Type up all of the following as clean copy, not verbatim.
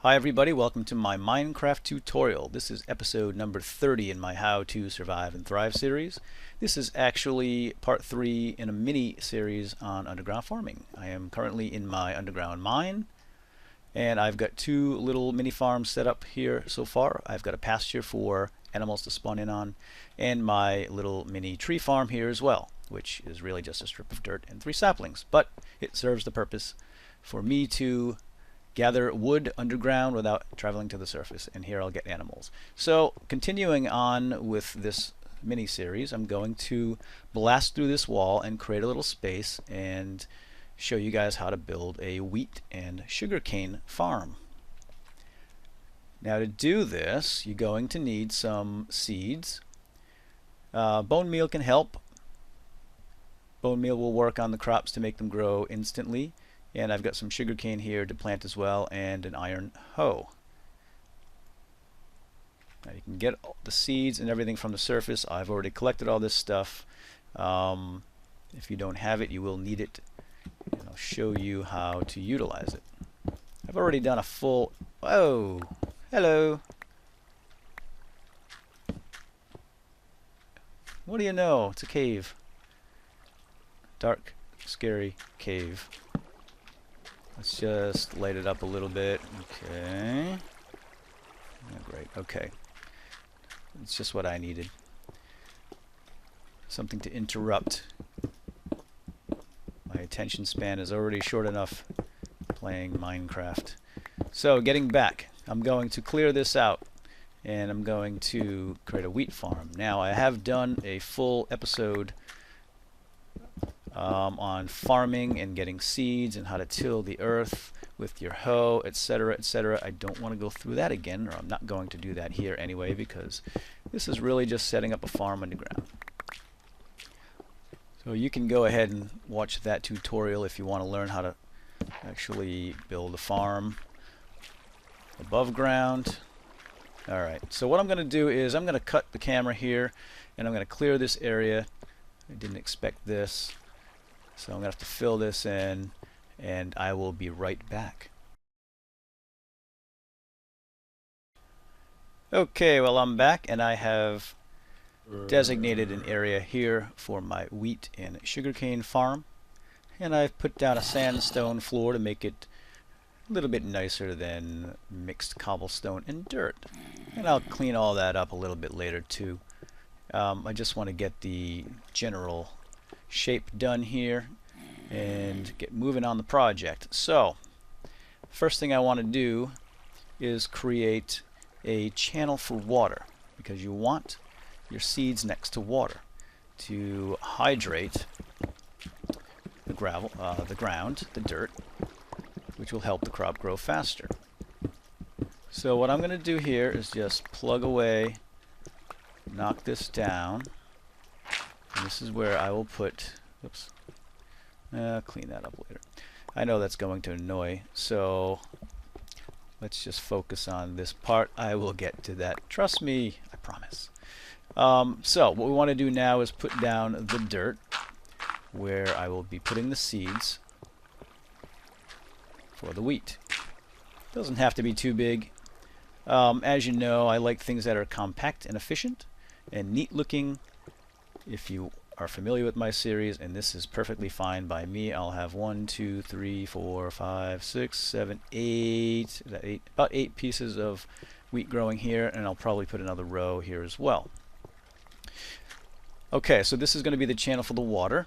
Hi everybody, welcome to my Minecraft tutorial. This is episode number 30 in my How to Survive and Thrive series. This is actually part 3 in a mini series on underground farming. I am currently in my underground mine and I've got two little mini farms set up here so far. I've got a pasture for animals to spawn in on and my little mini tree farm here as well, which is really just a strip of dirt and 3 saplings, but it serves the purpose for me to gather wood underground without traveling to the surface, and here I'll get animals. So continuing on with this mini series, I'm going to blast through this wall and create a little space and show you guys how to build a wheat and sugarcane farm. Now to do this, you're going to need some seeds. Bone meal can help. Bone meal will work on the crops to make them grow instantly. And I've got some sugarcane here to plant as well, and an iron hoe. Now you can get the seeds and everything from the surface. I've already collected all this stuff. If you don't have it, you will need it, and I'll show you how to utilize it. I've already done a full... Whoa! Hello! What do you know? It's a cave. Dark, scary cave. Let's just light it up a little bit. Okay. Oh, great. Okay. It's just what I needed. Something to interrupt. My attention span is already short enough playing Minecraft. So, getting back. I'm going to clear this out and I'm going to create a wheat farm. Now, I have done a full episode on farming and getting seeds and how to till the earth with your hoe, etc., etc. I don't want to go through that again, or I'm not going to do that here anyway, because this is really just setting up a farm underground. So you can go ahead and watch that tutorial if you want to learn how to actually build a farm above ground. Alright, so what I'm going to do is I'm going to cut the camera here and I'm going to clear this area. I didn't expect this. So I'm going to have to fill this in, and I will be right back. Okay, well I'm back, and I have designated an area here for my wheat and sugarcane farm. And I've put down a sandstone floor to make it a little bit nicer than mixed cobblestone and dirt. And I'll clean all that up a little bit later too. I just want to get the general shape done here and get moving on the project. So first thing I want to do is create a channel for water, because you want your seeds next to water to hydrate the gravel, the ground, the dirt, which will help the crop grow faster. So what I'm going to do here is just plug away, knock this down. And this is where I will put, oops, clean that up later. I know that's going to annoy, so let's just focus on this part. I will get to that. Trust me, I promise. So what we want to do now is put down the dirt where I will be putting the seeds for the wheat. Doesn't have to be too big. As you know, I like things that are compact and efficient and neat looking. If you are familiar with my series, and this is perfectly fine by me, I'll have 1, 2, 3, 4, 5, 6, 7, 8, is that 8? About 8 pieces of wheat growing here, and I'll probably put another row here as well. Okay, so this is going to be the channel for the water,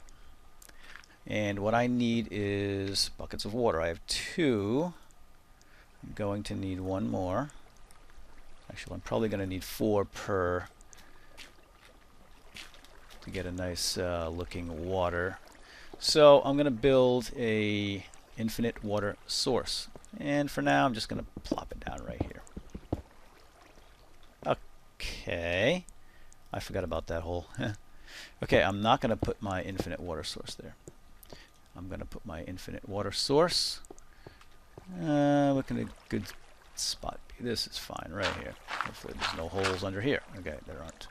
and what I need is buckets of water. I have 2. I'm going to need 1 more. Actually, I'm probably going to need 4 per to get a nice looking water. So I'm going to build a infinite water source, and for now I'm just going to plop it down right here. Okay, I forgot about that hole. Okay, I'm not going to put my infinite water source there. I'm going to put my infinite water source look in a good spot. This is fine right here. Hopefully there's no holes under here. Okay, there aren't.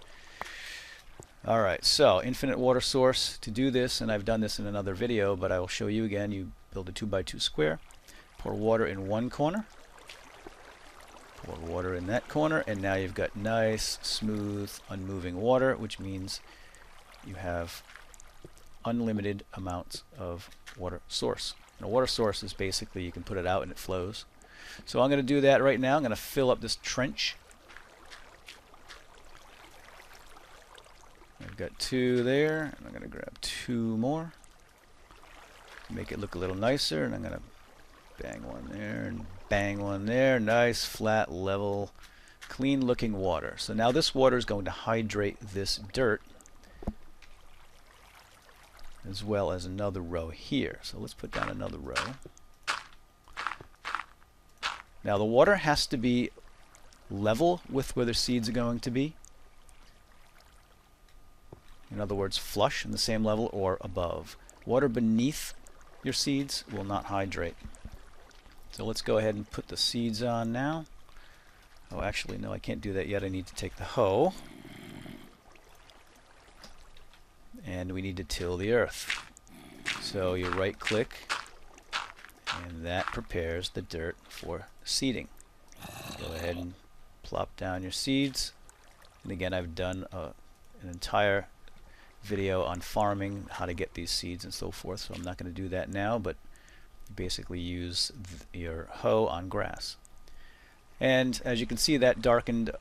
Alright, so infinite water source. To do this, and I've done this in another video, but I will show you again, you build a 2x2 square, pour water in one corner, Pour water in that corner, and now you've got nice, smooth, unmoving water, which means you have unlimited amounts of water source. And a water source is basically you can put it out and it flows. So I'm going to do that right now. I'm going to fill up this trench. I've got 2 there, and I'm going to grab 2 more. Make it look a little nicer, and I'm going to bang one there and bang one there. Nice, flat, level, clean looking water. So now this water is going to hydrate this dirt as well as another row here. So let's put down another row. Now the water has to be level with where the seeds are going to be. In other words, flush in the same level or above. Water beneath your seeds will not hydrate. So let's go ahead and put the seeds on now. Oh, actually, no, I can't do that yet. I need to take the hoe. And we need to till the earth. So you right-click, and that prepares the dirt for seeding. Go ahead and plop down your seeds. And again, I've done an entire video on farming, how to get these seeds and so forth, so I'm not going to do that now, but you basically use your hoe on grass. And as you can see, that darkened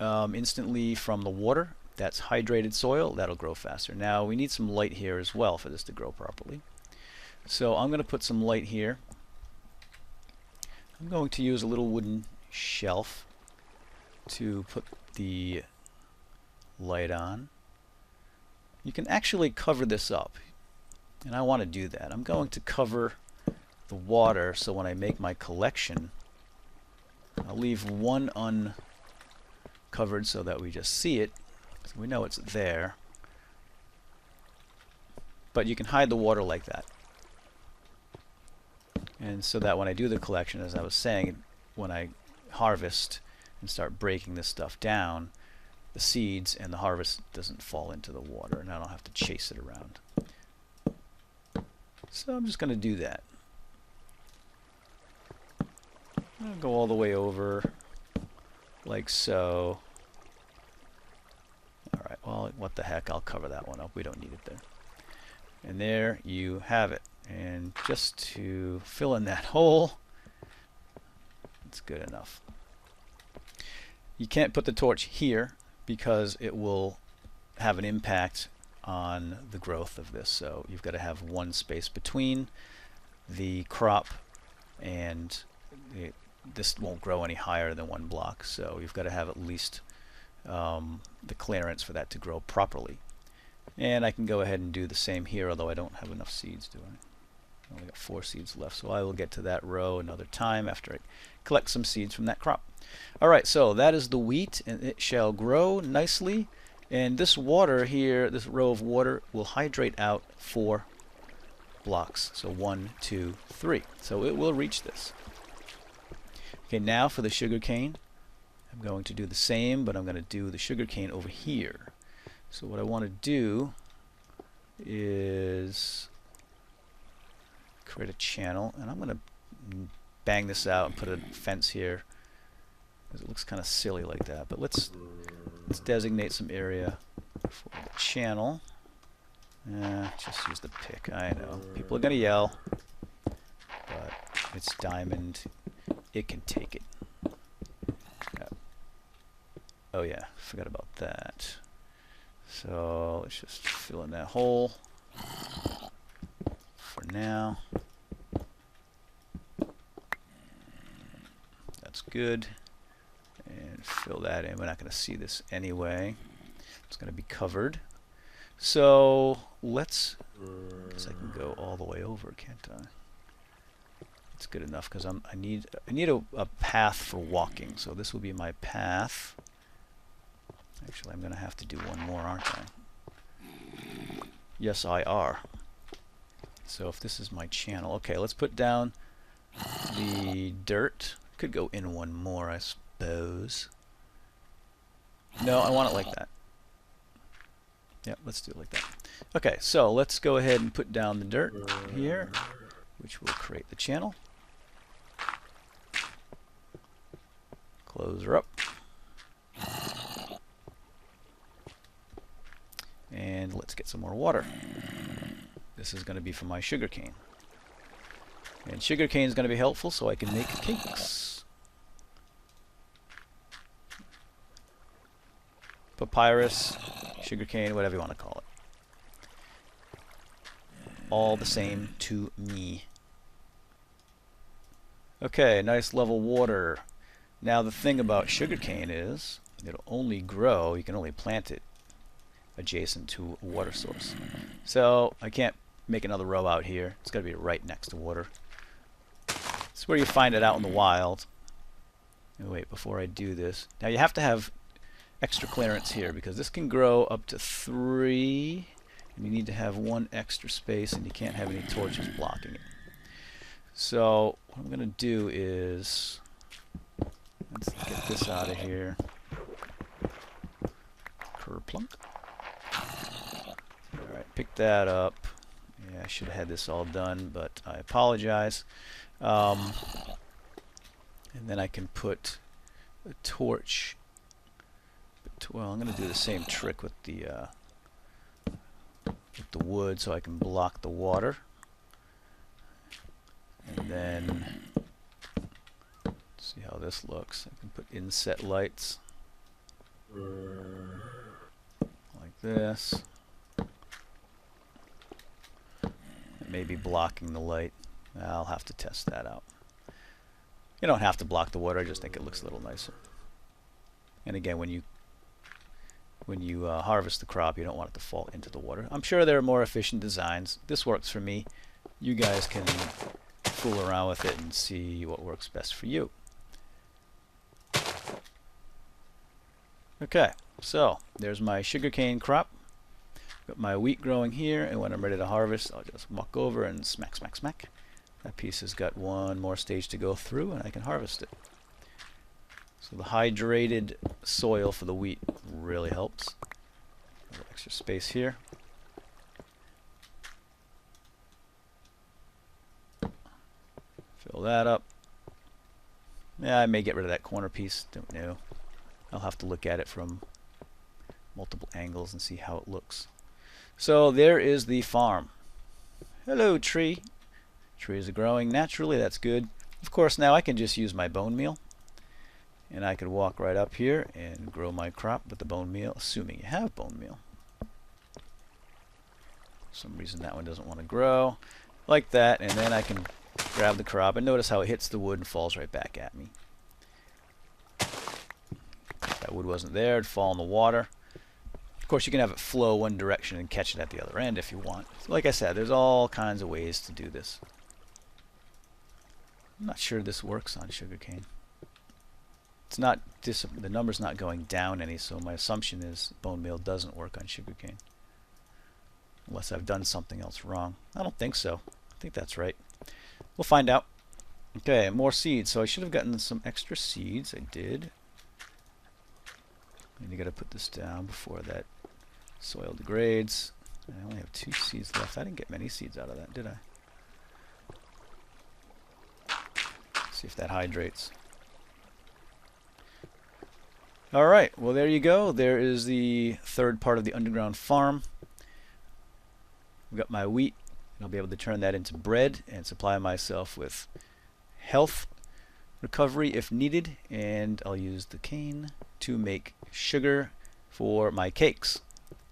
instantly from the water. That's hydrated soil. That'll grow faster. Now we need some light here as well for this to grow properly. So I'm going to put some light here. I'm going to use a little wooden shelf to put the light on. You can actually cover this up, and I want to do that. I'm going to cover the water so when I make my collection, I'll leave one uncovered so that we just see it, so we know it's there. But you can hide the water like that. And so that when I do the collection, as I was saying, when I harvest and start breaking this stuff down, the seeds and the harvest doesn't fall into the water, and I don't have to chase it around. So I'm just going to do that. I'll go all the way over, like so. Alright, well, what the heck, I'll cover that one up. We don't need it there. And there you have it. And just to fill in that hole, it's good enough. You can't put the torch here because it will have an impact on the growth of this. So you've got to have one space between the crop, and this won't grow any higher than 1 block. So you've got to have at least the clearance for that to grow properly. And I can go ahead and do the same here, although I don't have enough seeds, do I? I only got 4 seeds left, so I will get to that row another time after I collect some seeds from that crop. Alright, so that is the wheat, and it shall grow nicely. And this water here, this row of water, will hydrate out 4 blocks. So 1, 2, 3. So it will reach this. Okay, now for the sugarcane, I'm going to do the same, but I'm going to do the sugarcane over here. So what I want to do is create a channel, and I'm going to bang this out and put a fence here because it looks kind of silly like that. But let's designate some area for the channel. Just use the pick. I know people are going to yell, but it's diamond. It can take it. Oh yeah, forgot about that. So let's just fill in that hole for now. That's good. And fill that in. We're not going to see this anyway. It's going to be covered. So let's, I guess I can go all the way over, can't I? It's good enough because I need a path for walking. So this will be my path. Actually, I'm going to have to do one more, aren't I? Yes, I are. So if this is my channel, okay, let's put down the dirt. Could go in one more, I suppose. No, I want it like that. Yeah, let's do it like that. Okay, so let's go ahead and put down the dirt here, which will create the channel. Close her up. And let's get some more water. This is going to be for my sugarcane. And sugarcane is going to be helpful so I can make cakes. Papyrus, sugarcane, whatever you want to call it. All the same to me. Okay, nice level water. Now the thing about sugarcane is it'll only grow, you can only plant it adjacent to a water source. So I can't make another row out here. It's got to be right next to water. It's where you find it out in the wild. Oh, wait, before I do this. Now you have to have extra clearance here because this can grow up to 3 and you need to have 1 extra space and you can't have any torches blocking it. So what I'm going to do is, let's get this out of here. Kerplunk. Alright, pick that up. Yeah, I should have had this all done, but I apologize. And then I can put a torch. Well, I'm going to do the same trick with the wood so I can block the water. And then, see how this looks. I can put inset lights like this. Maybe blocking the light. I'll have to test that out. You don't have to block the water, I just think it looks a little nicer. And again, when you harvest the crop, you don't want it to fall into the water. I'm sure there are more efficient designs. This works for me. You guys can fool around with it and see what works best for you. Okay, so there's my sugarcane crop. Got my wheat growing here, and when I'm ready to harvest, I'll just walk over and smack, smack, smack. That piece has got 1 more stage to go through, and I can harvest it. So the hydrated soil for the wheat really helps. A little extra space here. Fill that up. Yeah, I may get rid of that corner piece. Don't know. I'll have to look at it from multiple angles and see how it looks. So there is the farm. Hello, tree. Trees are growing naturally. That's good. Of course, now I can just use my bone meal. And I could walk right up here and grow my crop with the bone meal, assuming you have bone meal. For some reason that one doesn't want to grow. Like that, and then I can grab the crop, and notice how it hits the wood and falls right back at me. If that wood wasn't there, it'd fall in the water. Of course, you can have it flow one direction and catch it at the other end if you want. So like I said, there's all kinds of ways to do this. I'm not sure this works on sugarcane. It's not the number's not going down any, so my assumption is bone meal doesn't work on sugarcane. Unless I've done something else wrong. I don't think so. I think that's right. We'll find out. Okay, more seeds. So I should have gotten some extra seeds. I did. And you got to put this down before that soil degrades. I only have 2 seeds left. I didn't get many seeds out of that, did I? Let's see if that hydrates. Alright, well there you go. There is the 3rd part of the underground farm. I've got my wheat. I'll be able to turn that into bread and supply myself with health recovery if needed. And I'll use the cane to make sugar for my cakes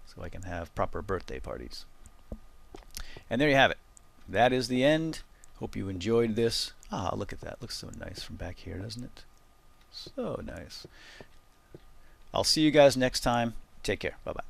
so I can have proper birthday parties. And there you have it. That is the end. Hope you enjoyed this. Ah, look at that. Looks so nice from back here, doesn't it? So nice. I'll see you guys next time. Take care. Bye-bye.